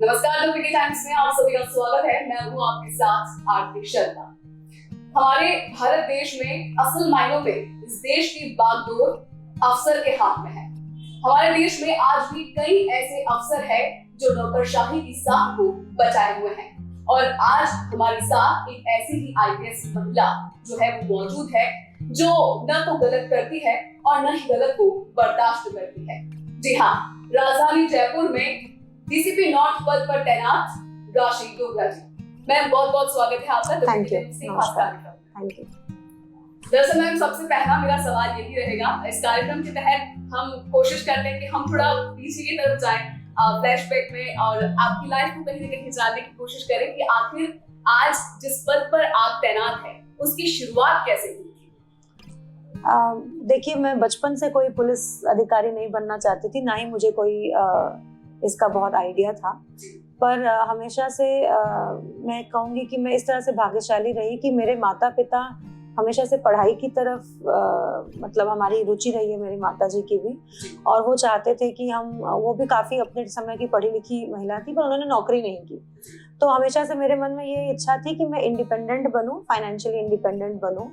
नमस्कार, the Vicky times में आप सभी का स्वागत है। मैं हूं आपके साथ आरती शर्मा। हमारे भारत देश में असल मायनों में इस देश की बागडोर अफसर के हाथ में है। हमारे देश में आज भी कई ऐसे अफसर हैं जो नौकरशाही की साख को बचाए हुए हैं और आज हमारे साथ एक ऐसी ही आईपीएस महिला जो है वो मौजूद है, जो न तो गलत करती है और न ही गलत को बर्दाश्त करती है। जी हाँ, राजधानी जयपुर में डीसीपी नॉर्थ पद पर तैनात राशि डोगरा जी, मैम बहुत बहुत स्वागत है आपका। Thank you. Thank you. दरअसल मैम, सबसे पहला मेरा सवाल यही रहेगा, इस कार्यक्रम के तहत हम कोशिश करते हैं कि हम थोड़ा पीछे की तरफ जाएं, फ्लैशबैक में, और आपकी लाइफ को कहीं न कहीं जानने की कोशिश करें कि आखिर आज जिस पद पर आप तैनात हैं उसकी शुरुआत कैसे हुई थी? देखिए, मैं बचपन से कोई पुलिस अधिकारी नहीं बनना चाहती थी, ना ही मुझे कोई इसका बहुत आइडिया था, पर हमेशा से मैं कहूँगी कि मैं इस तरह से भाग्यशाली रही कि मेरे माता पिता हमेशा से पढ़ाई की तरफ मतलब हमारी रुचि रही है, मेरी माता जी की भी, और वो चाहते थे कि वो भी काफ़ी अपने समय की पढ़ी लिखी महिला थी, पर उन्होंने नौकरी नहीं की। तो हमेशा से मेरे मन में ये इच्छा थी कि मैं इंडिपेंडेंट बनूं, फाइनेंशियली इंडिपेंडेंट बनूं,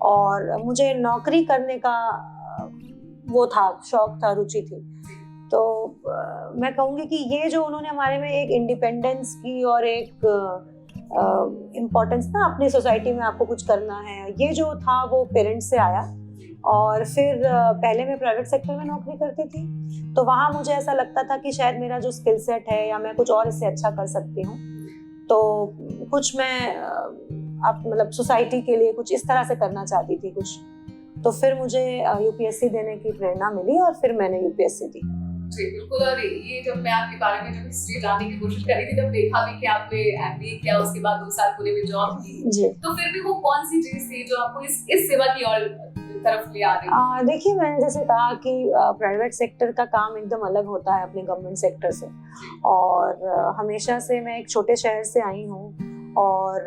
और मुझे नौकरी करने का वो था, शौक था, रुचि थी। तो मैं कहूँगी कि ये जो उन्होंने हमारे में एक इंडिपेंडेंस की और एक इम्पोर्टेंस ना, अपनी सोसाइटी में आपको कुछ करना है, ये जो था वो पेरेंट्स से आया। और फिर पहले मैं प्राइवेट सेक्टर में नौकरी करती थी, तो वहाँ मुझे ऐसा लगता था कि शायद मेरा जो स्किल सेट है या मैं कुछ और इससे अच्छा कर सकती हूँ, तो कुछ मैं मतलब सोसाइटी के लिए कुछ इस तरह से करना चाहती थी कुछ। तो फिर मुझे यूपीएससी देने की प्रेरणा मिली और फिर मैंने यूपीएससी दी। जी बिल्कुल। और ये जब मैं आपके बारे में जब हिस्ट्री जानने की कोशिश करी थी, जब देखा भी कि आपने एमबीए किया, उसके बाद 2 साल पुणे में जॉब की, तो फिर भी वो कौन सी चीज थी जो आपको इस सेवा की और तरफ ले आ रही? देखिए, मैंने जैसे कहा कि प्राइवेट सेक्टर का काम एकदम अलग होता है अपने गवर्नमेंट सेक्टर से, और हमेशा से मैं एक छोटे शहर से आई हूँ, और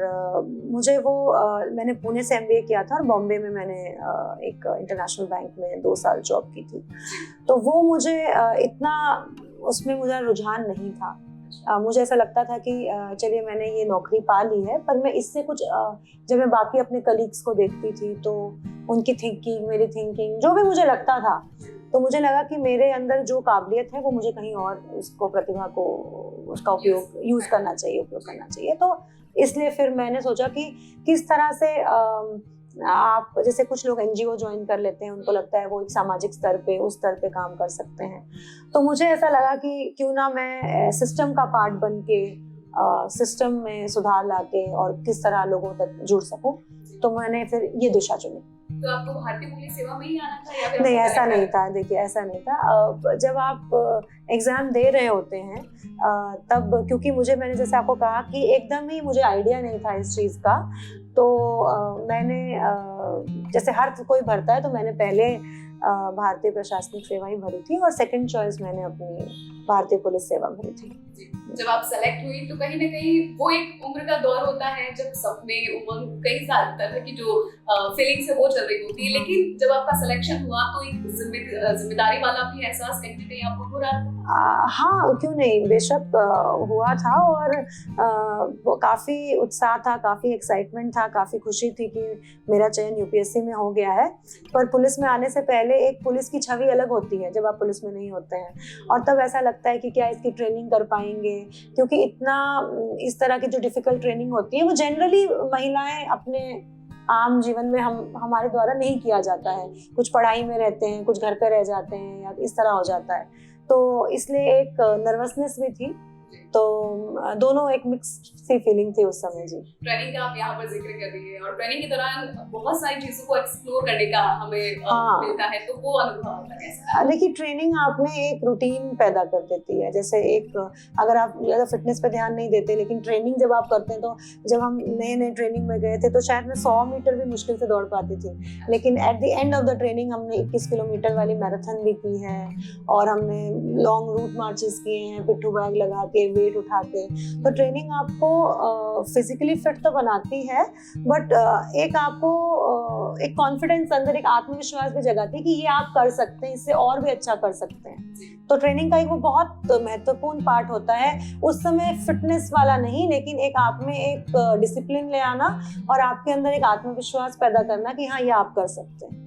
मुझे वो मैंने पुणे से एमबीए किया था और बॉम्बे में मैंने एक इंटरनेशनल बैंक में 2 साल जॉब की थी। तो वो मुझे इतना उसमें मुझे रुझान नहीं था। मुझे ऐसा लगता था कि चलिए मैंने ये नौकरी पा ली है, पर मैं इससे कुछ जब मैं बाकी अपने कलीग्स को देखती थी तो उनकी थिंकिंग, मेरी थिंकिंग, जो भी मुझे लगता था, तो मुझे लगा कि मेरे अंदर जो काबिलियत है वो मुझे कहीं और उसको, प्रतिभा को, उसका उपयोग यूज़ करना चाहिए, उपयोग करना चाहिए। तो इसलिए फिर मैंने सोचा कि किस तरह से आप, जैसे कुछ लोग एनजीओ ज्वाइन कर लेते हैं, उनको लगता है वो एक सामाजिक स्तर पे, उस स्तर पे काम कर सकते हैं। तो मुझे ऐसा लगा कि क्यों ना मैं सिस्टम का पार्ट बन के सिस्टम में सुधार लाके और किस तरह लोगों तक जुड़ सकूं, तो मैंने फिर ये दिशा चुनी। तो आपको भारतीय पुलिस सेवा में ही आना था या फिर? नहीं, ऐसा नहीं था। देखिए, ऐसा नहीं था। जब आप एग्ज़ाम दे रहे होते हैं तब, क्योंकि मैंने जैसे आपको कहा कि एकदम ही मुझे आइडिया नहीं था इस चीज़ का, तो मैंने जैसे हर कोई भरता है, तो मैंने पहले भारतीय प्रशासनिक सेवा ही भरी थी और सेकंड चॉइस मैंने अपनी भारतीय पुलिस सेवा भरी थी। जब आप सेलेक्ट हुई तो कहीं ना कहीं वो एक उम्र का दौर होता है जब सपने, उमंग, कई सारी तरह की जो फीलिंग्स है वो चल रही होती है, लेकिन जब आपका सिलेक्शन हुआ तो एक जिम्मेदारी वाला भी एहसास कहीं ना कहीं आपको हो रहा था? हाँ, क्यों नहीं, बेशक हुआ था, और वो काफ़ी उत्साह था, काफ़ी एक्साइटमेंट था, काफ़ी खुशी थी कि मेरा चयन यूपीएससी में हो गया है। पर पुलिस में आने से पहले एक पुलिस की छवि अलग होती है जब आप पुलिस में नहीं होते हैं, और तब ऐसा लगता है कि क्या इसकी ट्रेनिंग कर पाएंगे, क्योंकि इतना इस तरह की जो डिफ़िकल्ट ट्रेनिंग होती है वो जनरली महिलाएं अपने आम जीवन में हमारे द्वारा नहीं किया जाता है। कुछ पढ़ाई में रहते हैं, कुछ घर पे रह जाते हैं, या इस तरह हो जाता है, तो इसलिए एक नर्वसनेस भी थी। तो दोनों एक मिक्स सी फीलिंग थी उस समय। जी, ट्रेनिंग का आप यहाँ पर जिक्र कर रही है, और ट्रेनिंग के दौरान बहुत सारी चीजों को एक्सप्लोर करने का हमें मिलता है, तो वो अनुभव आपका कैसा है? देखिए, ट्रेनिंग आप में एक रूटीन पैदा कर देती है। जैसे एक, अगर आप ज़्यादा फिटनेस पे ध्यान नहीं देते, लेकिन ट्रेनिंग जब आप करते हैं, तो जब हम नए ट्रेनिंग में गए थे तो शायद मैं 100 मीटर भी मुश्किल से दौड़ पाती थी, लेकिन at the end of the training हमने 21 किलोमीटर वाली मैराथन भी की है, और हमने लॉन्ग रूट मार्चेस किए हैं, पिट्ठू बैग लगा के, वेट उठा के। तो ट्रेनिंग आपको फिजिकली फिट तो बनाती है, बट एक आपको एक कॉन्फिडेंस अंदर, एक आत्मविश्वास भी जगाती है कि ये आप कर सकते हैं, इससे और भी अच्छा कर सकते हैं। तो ट्रेनिंग का एक वो बहुत महत्वपूर्ण पार्ट होता है। उस समय फिटनेस वाला नहीं, लेकिन एक आप में एक डिसिप्लिन ले आना और आपके अंदर एक आत्मविश्वास पैदा करना कि हाँ, ये आप कर सकते हैं।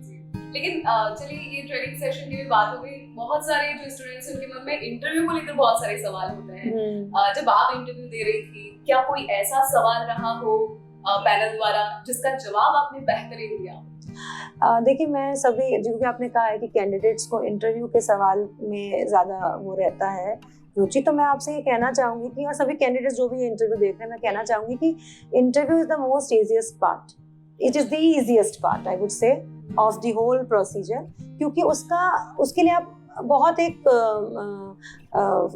लेकिन चलिए, ये ट्रेनिंग सेशन की भी बात हो गई। बहुत सारे जो स्टूडेंट्स हैं उनके मन में इंटरव्यू को लेकर बहुत सारे सवाल होते हैं। जब आप इंटरव्यू दे रही थी, क्या कोई ऐसा सवाल रहा हो पैनल द्वारा जिसका जवाब आपने बेहतरीन दिया? देखिए, मैं सभी, जो कि आपने कहा है कि कैंडिडेट्स को इंटरव्यू के सवाल में ज़्यादा वो रहता है रुचि, तो मैं आपसे ये कहना चाहूँगी कि, और सभी कैंडिडेट्स जो भी इंटरव्यू देख रहे हैं, मैं कहना चाहूँगी कि interview is the most easiest part, it is the easiest part I would say of the whole procedure, क्योंकि उसके लिए आप बहुत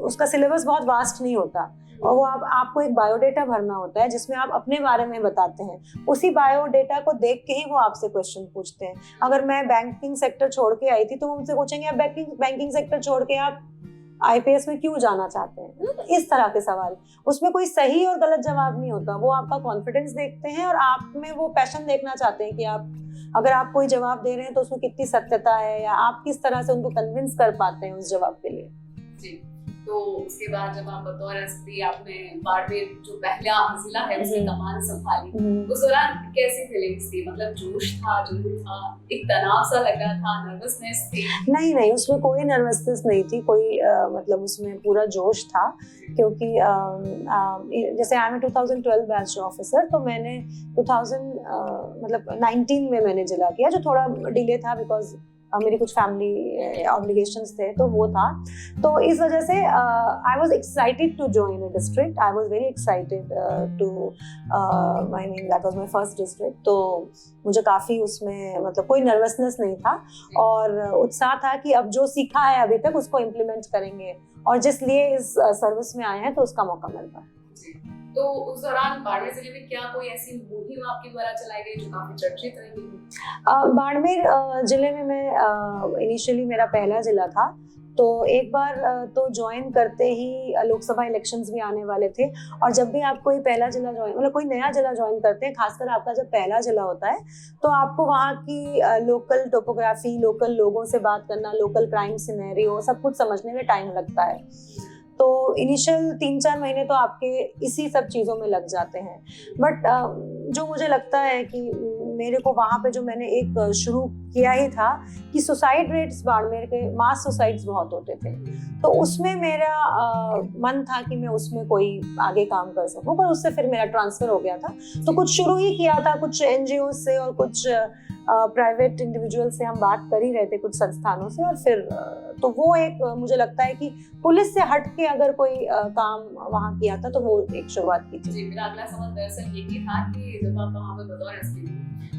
उसका सिलेबस बहुत वास्ट नहीं होता, और वो आपको एक बायोडेटा भरना होता है जिसमें आप अपने बारे में बताते हैं। उसी बायोडेटा को देख के ही वो आपसे क्वेश्चन पूछते हैं। अगर मैं बैंकिंग सेक्टर छोड़ के आई थी तो वो मुझसे पूछेंगे आप बैंकिंग सेक्टर छोड़ के आप IPS में क्यों जाना चाहते हैं, तो इस तरह के सवाल। उसमें कोई सही और गलत जवाब नहीं होता, वो आपका कॉन्फिडेंस देखते हैं और आप में वो पैशन देखना चाहते हैं कि आप, अगर आप कोई जवाब दे रहे हैं तो उसमें कितनी सत्यता है, या आप किस तरह से उनको कन्विंस कर पाते हैं उस जवाब के लिए। जी। तो उसके बाद जब आप बतौर एसपी आपने बाड़मेर जो पहला जिला है उसकी कमान संभाली, उस दौरान कैसी फीलिंग्स थी? मतलब जोश था, जुनून था, एक तनाव सा लग रहा था, नर्वसनेस थी? नहीं, उसमें कोई नर्वसनेस नहीं थी, कोई मतलब उसमें पूरा जोश था, क्योंकि जैसे आई एम 2012 बैच ऑफिसर, तो मैंने 2019 में मैंने जिला किया, जो थोड़ा डिले था बिकॉज मेरी कुछ फैमिली ऑब्लिगेशंस थे, तो वो था। तो इस वजह से I was excited to join a district, I was very excited to, I mean that was my first district. तो मुझे काफ़ी उसमें मतलब कोई नर्वसनेस नहीं था, और उत्साह था कि अब जो सीखा है अभी तक उसको इम्प्लीमेंट करेंगे, और जिस लिए इस सर्विस में आए हैं तो उसका मौका मिल रहा है। तो उस दौरान बाड़मेर जिले में क्या कोई ऐसी मुहिम आपके द्वारा चलाई गई जो काफी चर्चित रही? बाड़मेर जिले में मैं इनिशियली मेरा पहला जिला था, तो एक बार तो ज्वाइन करते ही लोकसभा इलेक्शंस भी आने वाले थे, और जब भी आप कोई पहला जिला ज्वाइन, मतलब कोई नया जिला ज्वाइन करते हैं, खासकर आपका जब पहला जिला होता है, तो आपको वहाँ की लोकल टोपोग्राफी, लोकल लोगों से बात करना, लोकल क्राइम सिनेरियो, सब कुछ समझने में टाइम लगता है। तो इनिशियल 3-4 महीने तो आपके इसी सब चीज़ों में लग जाते हैं, बट जो मुझे लगता है कि मेरे को वहाँ पे जो मैंने एक शुरू किया ही था कि सुसाइड रेट्स बाड़मेर के, मास सुसाइड्स बहुत होते थे, तो उसमें मेरा मन था कि मैं उसमें कोई आगे काम कर सकूं, पर उससे फिर मेरा ट्रांसफ़र हो गया था। तो कुछ शुरू ही किया था, कुछ NGO से और कुछ प्राइवेट इंडिविजुअल से हम बात कर ही रहे थे, कुछ संस्थानों से, और फिर तो वो एक मुझे लगता है कि पुलिस से हट के अगर कोई काम वहाँ किया था तो वो एक शुरुआत की थी। जी, मेरा अगला सवाल दरअसल ये भी था कि जब आप वहाँ पर बतौर एसपी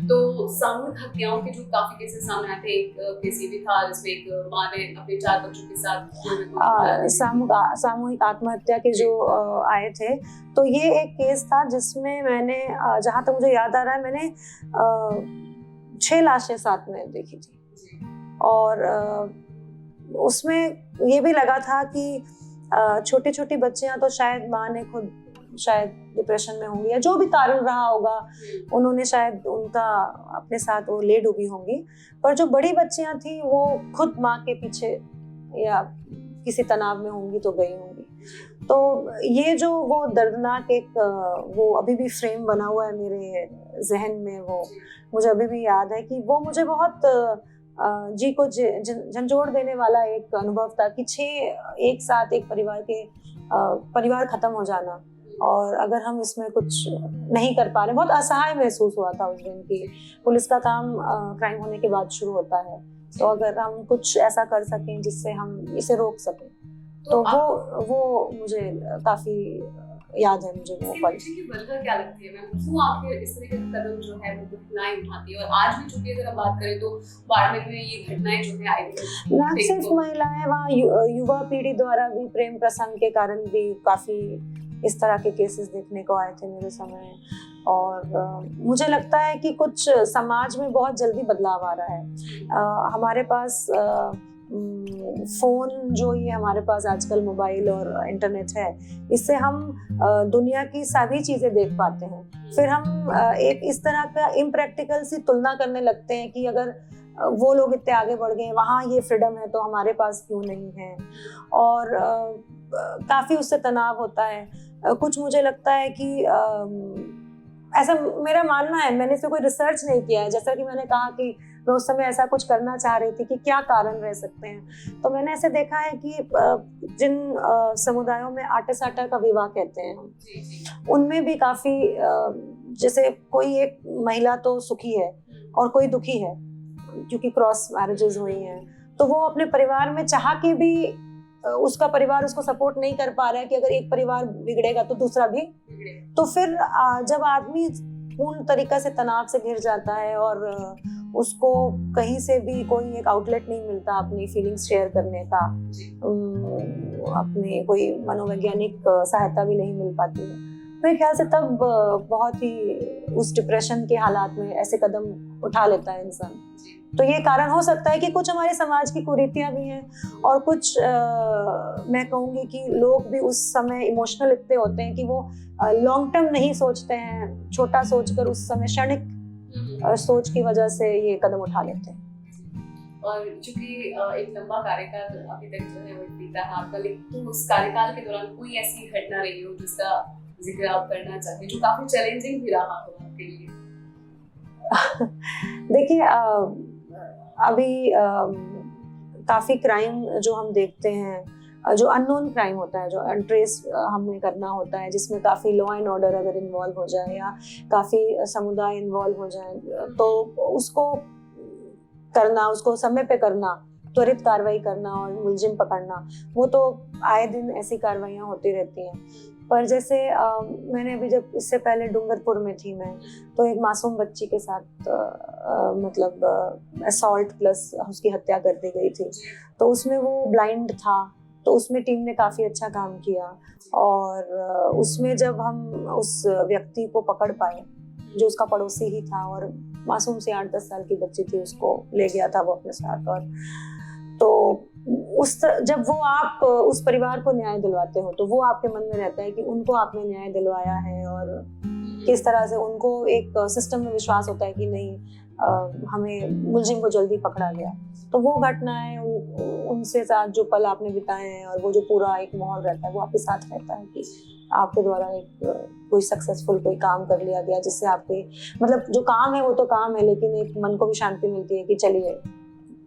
तो सामूहिक हत्याओं के जो काफी केसेस सामने आए थे, एक केस ये भी था जिसमें एक माँ ने अपने 4 बच्चों के साथ सामूहिक आत्महत्या के जो आए थे, तो ये एक केस था जिसमें मैंने, जहाँ तक मुझे याद आ रहा है, मैंने 6 लाशें साथ में देखी थी, और उसमें ये भी लगा था कि छोटी छोटी बच्चियां तो शायद माँ ने खुद शायद डिप्रेशन में होंगी, या जो भी कारण रहा होगा, उन्होंने शायद उनका अपने साथ वो ले डूबी होंगी, पर जो बड़ी बच्चियां थी वो खुद माँ के पीछे या किसी तनाव में होंगी तो गई होंगी। तो ये जो वो दर्दनाक एक वो अभी भी फ्रेम बना हुआ है मेरे जहन में, वो मुझे अभी भी याद है कि वो मुझे बहुत जी को झंझोड़ देने वाला एक अनुभव था कि 6 एक साथ एक परिवार खत्म हो जाना, और अगर हम इसमें कुछ नहीं कर पा रहे, बहुत असहाय महसूस हुआ था उस दिन की। पुलिस का काम क्राइम होने के बाद शुरू होता है, तो अगर हम कुछ ऐसा कर सकें जिससे हम इसे रोक सकें, तो वो मुझे काफी याद है मुझे वो पल। की वजह क्या लगती है मैम, क्यों आखिर इस तरह के कदम जो है वो घटनाएं उठाती है? और आज भी चूंकि अगर हम बात करें तो बाड़मेर में ये घटनाएं जो है आई थी, ना सिर्फ महिलाएं, वहाँ युवा पीढ़ी द्वारा भी प्रेम प्रसंग के कारण भी काफी इस तरह के केसेस देखने को आए थे मेरे समय, और मुझे लगता है कि कुछ समाज में बहुत जल्दी बदलाव आ रहा है। हमारे पास फोन जो ये हमारे पास आजकल मोबाइल और इंटरनेट है, इससे हम दुनिया की सभी चीजें देख पाते हैं। फिर हम एक इस तरह का इम्प्रैक्टिकल सी तुलना करने लगते हैं कि अगर वो लोग इतने आगे बढ़ गए, वहाँ ये फ्रीडम है, तो हमारे पास क्यों नहीं है। और काफी उससे तनाव होता है। कुछ मुझे लगता है कि ऐसा मेरा मानना है, मैंने इसमें कोई रिसर्च नहीं किया है। जैसा कि मैंने कहा कि मैं उस समय ऐसा कुछ करना चाह रही थी कि क्या कारण रह सकते हैं, तो मैंने ऐसे देखा है कि जिन समुदायों में आटे साटा का विवाह कहते हैं हम, उनमें भी काफी जैसे कोई एक महिला तो सुखी है और कोई दुखी है क्योंकि क्रॉस मैरिजेस हुई हैं, तो वो अपने परिवार में चाह के भी उसका परिवार उसको सपोर्ट नहीं कर पा रहा है कि अगर एक परिवार बिगड़ेगा तो दूसरा भी। तो फिर जब आदमी पूर्ण तरीका से तनाव से घिर जाता है और उसको कहीं से भी कोई एक आउटलेट नहीं मिलता अपनी फीलिंग्स शेयर करने का, अपने कोई मनोवैज्ञानिक सहायता भी नहीं मिल पाती है, मेरे ख्याल से तब बहुत ही उस डिप्रेशन के हालात में ऐसे कदम उठा लेता है इंसान। तो ये कारण हो सकता है कि कुछ हमारे समाज की कुरीतियां भी हैं और कुछ मैं कहूँगी कि लोग भी उस समय इमोशनल इतने होते हैं कि वो लॉन्ग टर्म नहीं सोचते हैं, छोटा सोचकर उस समय क्षणिक सोच की वजह से ये कदम उठा लेते हैं। और चूंकि एक लंबा कार्यकाल अभी तक जो है वो बीता है आपका, लेकिन उस कार्यकाल के दौरान कोई ऐसी घटना रही हो जिसका जिक्र आप करना चाहते हैं जो काफी चैलेंजिंग भी रहा हो आपके लिए? देखिए अभी काफी क्राइम जो हम देखते हैं, जो अननोन क्राइम होता है, जो अनट्रेस हमें करना होता है, जिसमें काफी लॉ एंड ऑर्डर अगर इन्वॉल्व हो जाए या काफी समुदाय इन्वॉल्व हो जाए, तो उसको करना, उसको समय पे करना, त्वरित कार्रवाई करना और मुलजिम पकड़ना, वो तो आए दिन ऐसी कार्रवाइयाँ होती रहती हैं। पर जैसे मैंने अभी जब इससे पहले डूंगरपुर में थी मैं, तो एक मासूम बच्ची के साथ मतलब असॉल्ट प्लस उसकी हत्या कर दी गई थी। तो उसमें वो ब्लाइंड था, तो उसमें टीम ने काफ़ी अच्छा काम किया और उसमें जब हम उस व्यक्ति को पकड़ पाए जो उसका पड़ोसी ही था और मासूम से 8-10 साल की बच्ची थी, उसको ले गया था वो अपने साथ। और तो जब वो आप उस परिवार को न्याय दिलवाते हो तो वो आपके मन में रहता है कि उनको आपने न्याय दिलवाया है और किस तरह से उनको एक सिस्टम में विश्वास होता है कि नहीं हमें मुलजिम को जल्दी पकड़ा गया। तो वो घटनाएं, उनसे साथ जो पल आपने बिताए हैं और वो जो पूरा एक माहौल रहता है वो आपके साथ रहता है कि आपके द्वारा एक कोई सक्सेसफुल कोई काम कर लिया गया, जिससे आपके मतलब जो काम है वो तो काम है, लेकिन एक मन को भी शांति मिलती है कि चलिए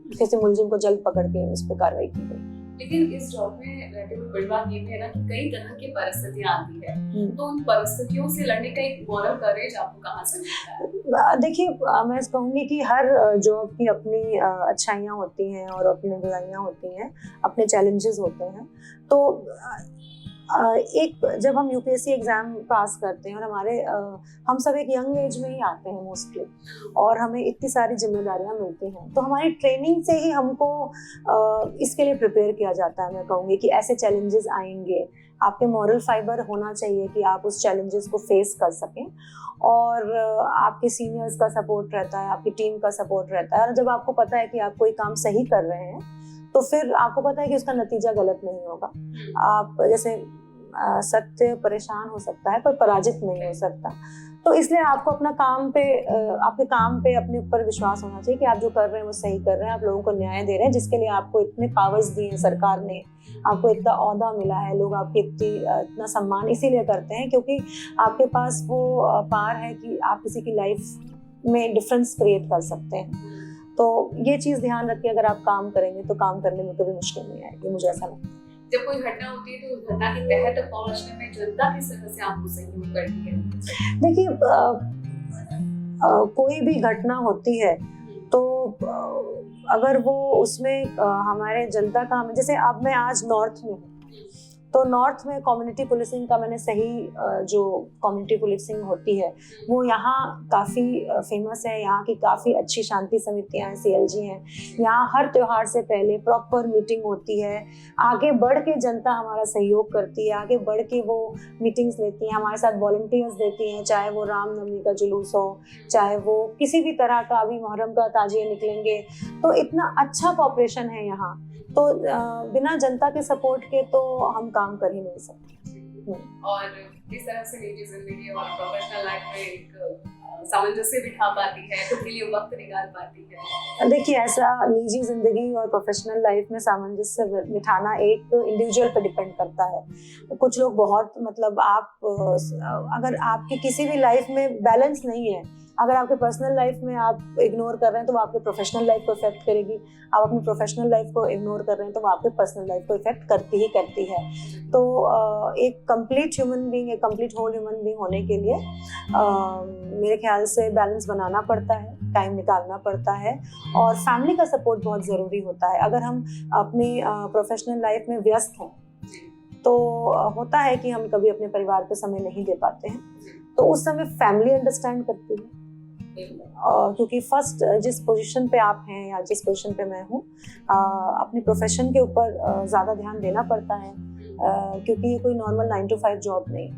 किसी मुलजिम को जल्द पकड़ के उस पर कार्रवाई की गई। लेकिन इस जॉब में रहते हुए बड़ी बात ये है ना कि कई तरह की परिस्थितियां आती है, तो उन परिस्थितियों से लड़ने का एक मॉरल करेज आपको कहाँ से मिलता है? देखिए मैं कहूँगी कि हर जॉब की अपनी अच्छाइयाँ होती हैं और अपनी बुराइयाँ होती हैं, अपने चैलेंजेस होते हैं। तो एक जब हम यूपीएससी एग्जाम पास करते हैं और हम सब एक यंग एज में ही आते हैं मोस्टली, और हमें इतनी सारी जिम्मेदारियां मिलती हैं, तो हमारी ट्रेनिंग से ही हमको इसके लिए प्रिपेयर किया जाता है। मैं कहूँगी कि ऐसे चैलेंजेस आएंगे, आपके मॉरल फाइबर होना चाहिए कि आप उस चैलेंजेस को फेस कर सकें, और आपके सीनियर्स का सपोर्ट रहता है, आपकी टीम का सपोर्ट रहता है। और जब आपको पता है कि आप कोई काम सही कर रहे हैं तो फिर आपको पता है कि उसका नतीजा गलत नहीं होगा। आप जैसे सत्य परेशान हो सकता है पर पराजित नहीं हो सकता, तो इसलिए आपको अपना काम पे आपके काम पे अपने ऊपर विश्वास होना चाहिए कि आप जो कर रहे हैं वो सही कर रहे हैं, आप लोगों को न्याय दे रहे हैं, जिसके लिए आपको इतने पावर्स दिए हैं सरकार ने, आपको इतना ओहदा मिला है, लोग आपके इतना सम्मान इसीलिए करते हैं क्योंकि आपके पास वो पावर है कि आप किसी की लाइफ में डिफरेंस क्रिएट कर सकते हैं। तो ये चीज़ ध्यान रखिए, अगर आप काम करेंगे तो काम करने में कभी मुश्किल नहीं आएगी, मुझे ऐसा लगता है। जब कोई घटना होती है तो उस घटना की तह तक पहुंचने में जनता किस तरह से आपको सहयोग करती है? देखिए कोई भी घटना होती है तो अगर वो उसमें हमारे जनता का, जैसे अब मैं आज नॉर्थ में हूँ तो नॉर्थ में कम्युनिटी पुलिसिंग का मैंने सही जो कम्युनिटी पुलिसिंग होती है वो यहाँ काफ़ी फेमस है। यहाँ की काफ़ी अच्छी शांति समितियाँ हैं, CLG हैं। यहाँ हर त्योहार से पहले प्रॉपर मीटिंग होती है, आगे बढ़ के जनता हमारा सहयोग करती है, आगे बढ़ के वो मीटिंग्स लेती हैं, हमारे साथ वॉलंटियर्स देती हैं, चाहे वो रामनवमी का जुलूस हो, चाहे वो किसी भी तरह का, अभी मुहर्रम का ताजिए निकलेंगे, तो इतना अच्छा कॉपरेशन है यहाँ। तो बिना जनता के सपोर्ट के तो हम काम कर ही नहीं सकते। और किस तरह से निजी जिंदगी और प्रोफेशनल लाइफ में एक सामंजस्य बिठा पाती है, खुद के लिए वक्त निकाल पाती है? देखिए, ऐसा निजी जिंदगी और प्रोफेशनल लाइफ में सामंजस्य बिठाना एक इंडिविजुअल पे डिपेंड करता है। कुछ लोग बहुत मतलब अगर आपकी किसी भी लाइफ में बैलेंस नहीं है, अगर आपके पर्सनल लाइफ में आप इग्नोर कर रहे हैं तो वो आपके प्रोफेशनल लाइफ को इफेक्ट करेगी, आप अपनी प्रोफेशनल लाइफ को इग्नोर कर रहे हैं तो वो आपके पर्सनल लाइफ को इफेक्ट करती है। तो एक कंप्लीट ह्यूमन बीइंग, एक कंप्लीट होल ह्यूमन बीइंग होने के लिए मेरे ख्याल से बैलेंस बनाना पड़ता है, टाइम निकालना पड़ता है, और फैमिली का सपोर्ट बहुत ज़रूरी होता है। अगर हम अपनी प्रोफेशनल लाइफ में व्यस्त हैं तो होता है कि हम कभी अपने परिवार पे समय नहीं दे पाते हैं, तो उस समय फैमिली अंडरस्टैंड करती है। क्योंकि फर्स्ट जिस पोजीशन पे आप हैं या जिस पोजीशन पे मैं हूँ, अपनी प्रोफेशन के ऊपर ज़्यादा ध्यान देना पड़ता है, क्योंकि ये कोई नॉर्मल 9 to 5 जॉब नहीं,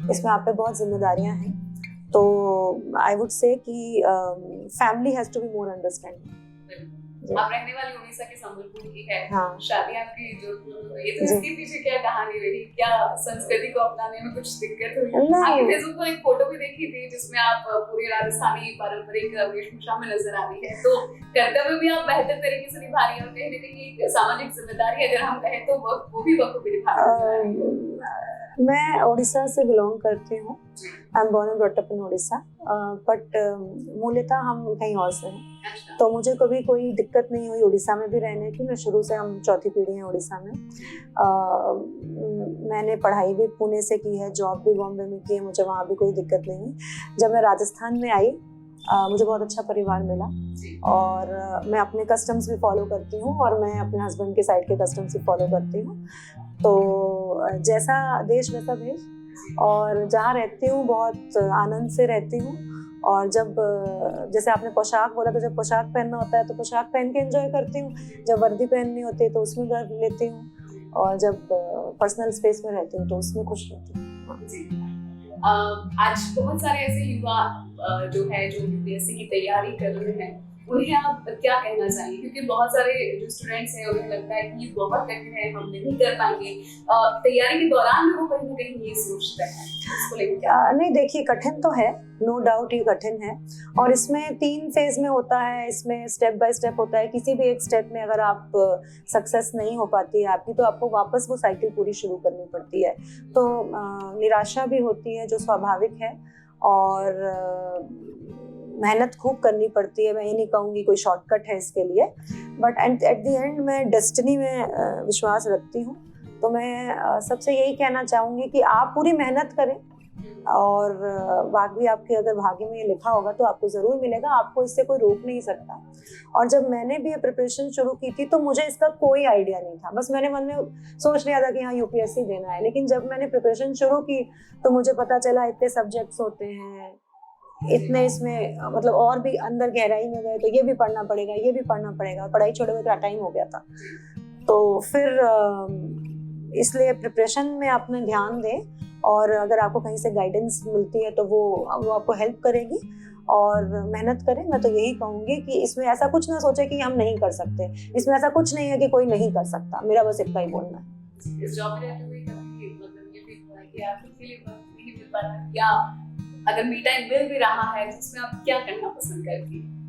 इसमें आप पे बहुत जिम्मेदारियां हैं। तो आई वुड से कि family has to be more understanding. आप रहने वाली उड़ीसा के संबलपुर की है, हाँ। शादी आपकी जोधपुर में हुई, तो इसके पीछे क्या कहानी रही? क्या संस्कृति को अपनाने में कुछ दिक्कत हुई? आपकी फेसबुक पर एक फोटो भी देखी थी जिसमें आप पूरी राजस्थानी पारंपरिक वेशभूषा में नजर आ रही है, तो कर्तव्य भी आप बेहतर तरीके से निभा रही है और कहीं न कहीं एक सामाजिक जिम्मेदारी अगर हम कहें तो वो भी बखूबी निभा रही है। मैं उड़ीसा से बिलोंग करती हूँ। I am born and brought up in Orissa, but मूलतः हम कहीं और से हैं, तो मुझे कभी कोई दिक्कत नहीं हुई उड़ीसा में भी रहने की। मैं शुरू से, हम चौथी पीढ़ी हैं उड़ीसा में। मैंने पढ़ाई भी पुणे से की है, जॉब भी बॉम्बे में की है, मुझे वहाँ भी कोई दिक्कत नहीं हुई। जब मैं राजस्थान में आई, मुझे बहुत अच्छा परिवार मिला, और मैं अपने कस्टम्स भी फॉलो करती हूँ और मैं अपने हस्बैंड के साइड के कस्टम्स भी फॉलो करती हूँ। तो जैसा देश वैसा भेष, और जहाँ रहती हूँ बहुत आनंद से रहती हूँ। और जब, जैसे आपने पोशाक बोला, तो जब पोशाक पहनना होता है तो पोशाक पहन के एंजॉय करती हूँ, जब वर्दी पहननी होती है तो उसमें गर्व लेती हूँ, और जब पर्सनल स्पेस में रहती हूँ तो उसमें खुश रहती हूँ। आज बहुत सारे ऐसे युवा जो UPSC की तैयारी कर रहे हैं, उन्हें आप क्या कहना चाहेंगे? क्योंकि बहुत सारे जो स्टूडेंट्स हैं उन्हें लगता है कि ये बहुत कठिन है, हम नहीं कर पाएंगे। तैयारी के दौरान भी वो कहीं ना कहीं ये सोचते हैं, इसको लेकर क्या? नहीं, देखिए, कठिन तो है, नो डाउट ये कठिन है, और इसमें 3 फेज में होता है, इसमें स्टेप बाय स्टेप होता है। किसी भी एक स्टेप में अगर आप सक्सेस नहीं हो पाती है आपकी, तो आपको वापस वो साइकिल पूरी शुरू करनी पड़ती है। तो निराशा भी होती है, जो स्वाभाविक है, और मेहनत खूब करनी पड़ती है। मैं ये नहीं कहूँगी कोई शॉर्टकट है इसके लिए, बट एट द एंड मैं डेस्टिनी में विश्वास रखती हूँ। तो मैं सबसे यही कहना चाहूँगी कि आप पूरी मेहनत करें, और बाकी आपके अगर भाग्य में ये लिखा होगा तो आपको ज़रूर मिलेगा, आपको इससे कोई रोक नहीं सकता। और जब मैंने भी ये प्रिपरेशन शुरू की थी तो मुझे इसका कोई आइडिया नहीं था, बस मैंने मन में सोच लिया था कि हाँ UPSC देना है। लेकिन जब मैंने प्रिपरेशन शुरू की तो मुझे पता चला इतने सब्जेक्ट्स होते हैं, इतने इसमें मतलब और भी अंदर गहराई में गए तो ये भी पढ़ना पड़ेगा, ये भी पढ़ना पड़ेगा, पढ़ाई छोड़े हुए टाइम हो गया था। तो फिर इसलिए प्रिपरेशन में अपने ध्यान दें, और अगर आपको कहीं से गाइडेंस मिलती है तो वो आपको हेल्प करेगी, और मेहनत करें। मैं तो यही कहूँगी कि इसमें ऐसा कुछ ना सोचे कि हम नहीं कर सकते, इसमें ऐसा कुछ नहीं है कि कोई नहीं कर सकता। मेरा बस इतना ही बोलना है। इस जॉब में रहते हुए कभी मतलब ये भी हुआ कि आप के लिए वक्त नहीं मिल पाता, या अगर मी टाइम मिल भी रहा है तो उसमें आप क्या करना पसंद करती हैं?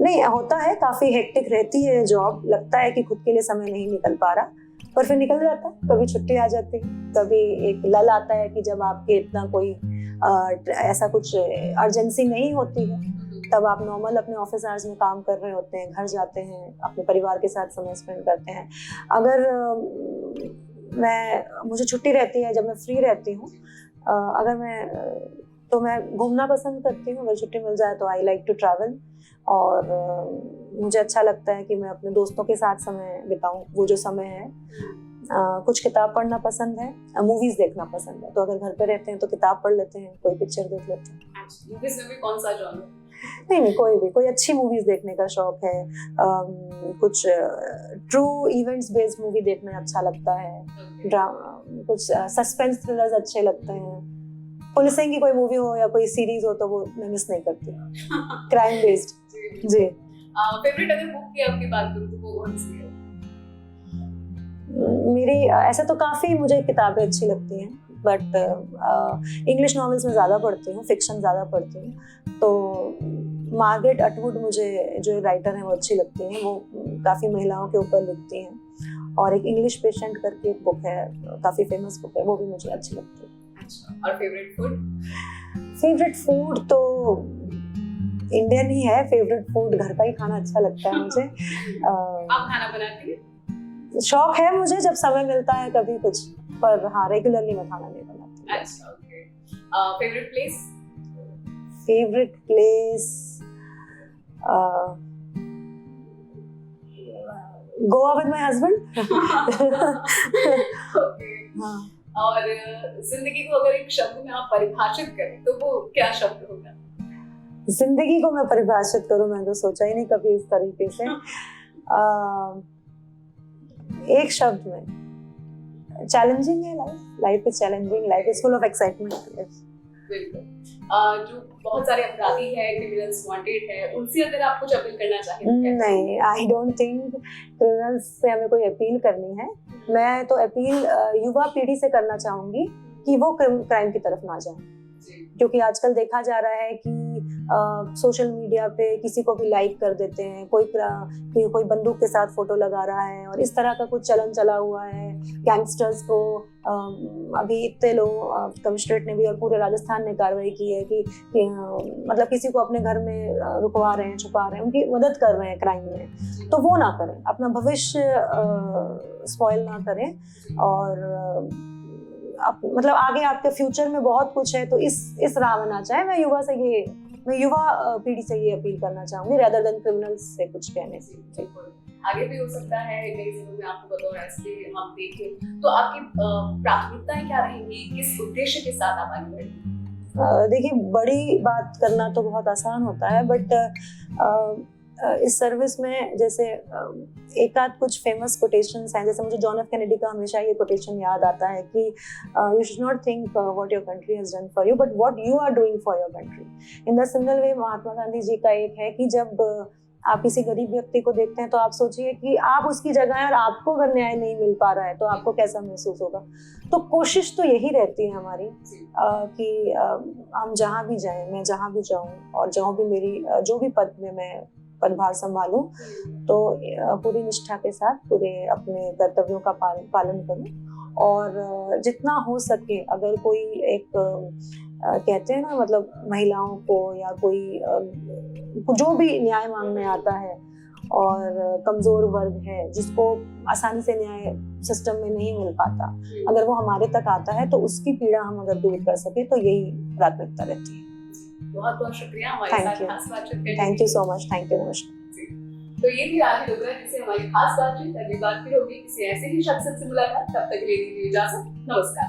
नहीं, होता है, काफ़ी हेक्टिक रहती है जॉब, लगता है कि खुद के लिए समय नहीं निकल पा रहा, पर फिर निकल जाता है। कभी छुट्टी आ जाती है, कभी एक लल आता है कि जब आपके इतना कोई ऐसा कुछ अर्जेंसी नहीं होती है, तब आप नॉर्मल अपने ऑफिस आवर्स में काम कर रहे होते हैं, घर जाते हैं, अपने परिवार के साथ समय स्पेंड करते हैं। अगर मुझे छुट्टी रहती है, जब मैं फ्री रहती हूँ, तो मैं घूमना पसंद करती हूँ। अगर छुट्टी मिल जाए तो आई लाइक टू ट्रैवल, और मुझे अच्छा लगता है कि मैं अपने दोस्तों के साथ समय बिताऊं। वो जो समय है कुछ किताब पढ़ना पसंद है, मूवीज देखना पसंद है। तो अगर घर पे रहते हैं तो किताब पढ़ लेते हैं, कोई पिक्चर देख लेते हैं। मूवीज में भी कौन सा जॉनर? नहीं, कोई अच्छी मूवीज देखने का शौक है। कुछ ट्रू इवेंट्स बेस्ड मूवी देखना अच्छा लगता है। कुछ सस्पेंस थ्रिलर्स अच्छे लगते हैं। पुलिसिंग की कोई मूवी हो या कोई सीरीज हो तो वो मैं मिस नहीं करती। Crime based. जी। फेवरेट अगर बुक की आपकी बात करूं तो वो कौन सी है? मेरी ऐसे तो काफ़ी मुझे किताबें अच्छी लगती हैं, बट इंग्लिश नॉवेल्स में ज़्यादा पढ़ती हूँ, फिक्शन ज़्यादा पढ़ती हूँ। तो मार्गरेट अटवुड मुझे जो राइटर हैं वो अच्छी लगती हैं। वो काफ़ी महिलाओं के ऊपर लिखती हैं। और एक इंग्लिश पेशेंट करके एक बुक है, काफ़ी फेमस बुक है, वो भी मुझे अच्छी लगती है। अच्छा, और फेवरेट फूड? फेवरेट फूड तो इंडियन ही है। फेवरेट फूड घर का ही खाना अच्छा लगता है मुझे। आप खाना बनाती हैं? शौक है मुझे, जब समय मिलता है कभी कुछ, पर हाँ रेगुलरली मैं खाना नहीं बनाती। अच्छा, okay. Favourite place? Favourite place Goa with my husband. Okay. हाँ। और जिंदगी को अगर एक शब्द में आप परिभाषित करें तो वो क्या शब्द होगा? जिंदगी को मैं परिभाषित करूं, मैं तो सोचा ही नहीं कभी इस तरीके से। एक शब्द में, चैलेंजिंग है life. Life is challenging, life is full of excitement. बिल्कुल। जो बहुत सारे अपराधी हैं, क्रिमिनल्स वांटेड है, उनसे अगर आप कुछ अपील करना चाहें? नहीं, आई डोंट थिंक क्रिमिनल्स से हमें कोई अपील करनी है। मैं तो अपील युवा पीढ़ी से करना चाहूंगी कि वो क्राइम की तरफ ना जाए। क्योंकि आजकल देखा जा रहा है कि सोशल मीडिया पे किसी को भी लाइक कर देते हैं, कोई बंदूक के साथ फोटो लगा रहा है, और इस तरह का कुछ चलन चला हुआ है। गैंगस्टर्स को अभी इतने लोग कमिश्नरेट ने भी और पूरे राजस्थान ने कार्रवाई की है कि मतलब किसी को अपने घर में रुकवा रहे हैं, छुपा रहे हैं, उनकी मदद कर रहे हैं क्राइम में। तो वो ना करें, अपना भविष्य स्पॉइल ना करें। और मतलब आगे आपके फ्यूचर में बहुत कुछ है, तो इस राह में ना जाए। मैं युवा पीढ़ी से ये अपील करना चाहूंगी, रेदर देन क्रिमिनल्स से कुछ कहने से। आगे भी हो सकता है नई जिलों में आपको बतौर ऐसे हम देखें, तो आपकी प्राथमिकताएं क्या रहेंगी, किस उद्देश्य के साथ आप आगे बढ़ेंगे? देखिए, बड़ी बात करना तो बहुत आसान होता है, बट इस सर्विस में जैसे एक आध कुछ फेमस कोटेशंस हैं। जैसे मुझे जॉन एफ कैनेडी का हमेशा ये कोटेशन याद आता है कि you should not think what your country has done for you, but what you are doing for your country. In the similar way Mahatma Gandhi ji का एक है कि जब आप किसी गरीब व्यक्ति को देखते हैं तो आप सोचिए कि आप उसकी जगह हैं और आपको अगर न्याय नहीं मिल पा रहा है तो आपको कैसा महसूस होगा। तो कोशिश तो यही रहती है हमारी कि हम जहाँ भी जाएं, मैं जहाँ भी जाऊँ और जहाँ भी मेरी जो भी पद में मैं पदभार संभालूं, तो पूरी निष्ठा के साथ पूरे अपने कर्तव्यों का पालन करूं। और जितना हो सके, अगर कोई एक कहते हैं ना, मतलब महिलाओं को या कोई जो भी न्याय मांगने आता है और कमजोर वर्ग है जिसको आसानी से न्याय सिस्टम में नहीं मिल पाता, अगर वो हमारे तक आता है तो उसकी पीड़ा हम अगर दूर कर सके तो यही प्राथमिकता रहती है। बहुत बहुत शुक्रिया हमारे साथ खास बातचीत करने के लिए। Thank you so much. Thank you. नमस्कार। तो ये थी राखी डोगरा जिससे हमारी खास बातचीत। अगली बार फिर होगी किसी ऐसे ही शख्स से मुलाकात। तब तक के लिए दीजिए इजाजत। नमस्कार।